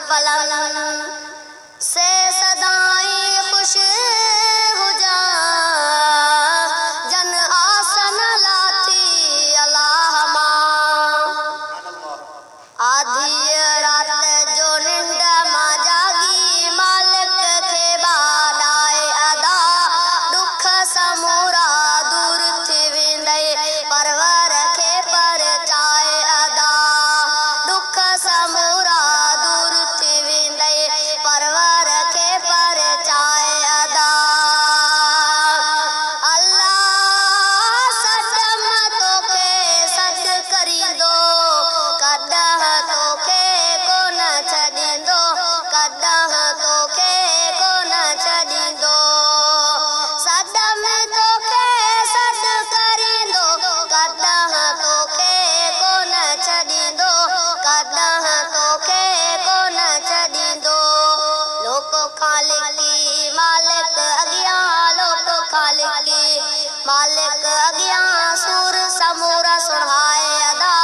पलंग से सदाई खुश हो जा जन आसन लाथी अल्लाह मां आधी रात जो निंड मां जागी मालिक के बाडाए अदा दुख समूरा दूर थी वेंदे परवर के परचाए अदा दुख समूरा दूर थी वेंदे परवर के परचाए अदा अल्लाह सदम तोखे सद करींदो कदह तोखे कोन छॾींदो कदह तोखे कोन छॾींदो सदम तोखे सद करींदो कदह तोखे कोन छॾींदो कदह तोखे कोन छॾींदो लोक खालिकी मालिक अॻियां लोक खालिकी मालिक अॻियां सूर समूरा सुणाए अदा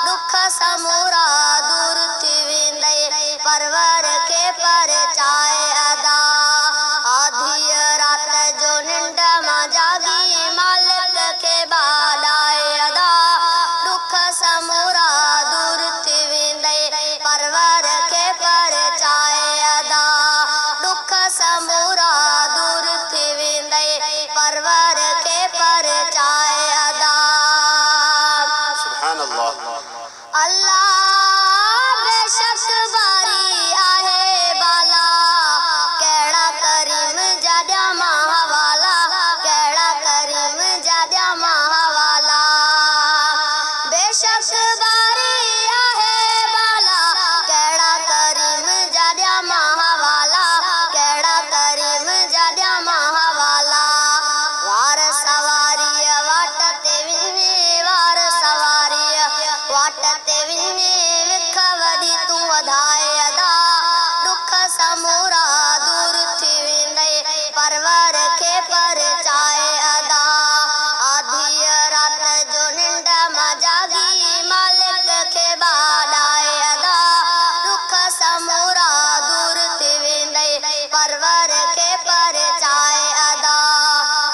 दुख समूरा दूर थी वेंदे परवर के परचाए अदा आधी रात जो निंड मां जागी मालिक के बाडाए अदा दुख समूरा दूर थी वेंदे परवर के परचाए अदा दुख समूरा दूर थी वेंदे परवर के परचाए अदा सुभान अल्लाह। अल्लाह बेशक बारी आहे बाला कहिड़ा करीम जाॾिया माहवाला कहिड़ा करीम जाॾिया माहवाला बेशक बारी आहे बाला कहिड़ा करीम जाॾिया माहवाला कहिड़ा करीम जाॾिया माहवाला वार सवारीअ वाट ते विञे वार सवारीअ वाट ते विञे विख वॾी तूं वधाए अदा दुख समूरा दूर थी वेंदे परवर के परचाए अदा आधी रात जो निंड मां जागी मालिक के बाडाए अदा दुख समूरा दूर थी वेंदे परवर के परचाए अदा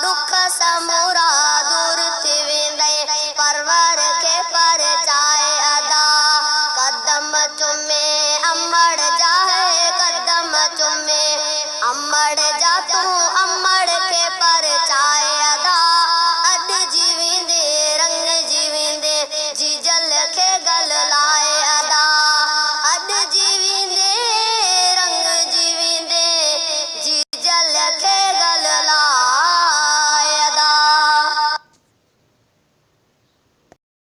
दुख समूरा दूर थी वेंदे परवर के परचाए अदा कदम चुमे अमड़ जा है कदम चुमे अमड़ जा तू अमड़ के परचाए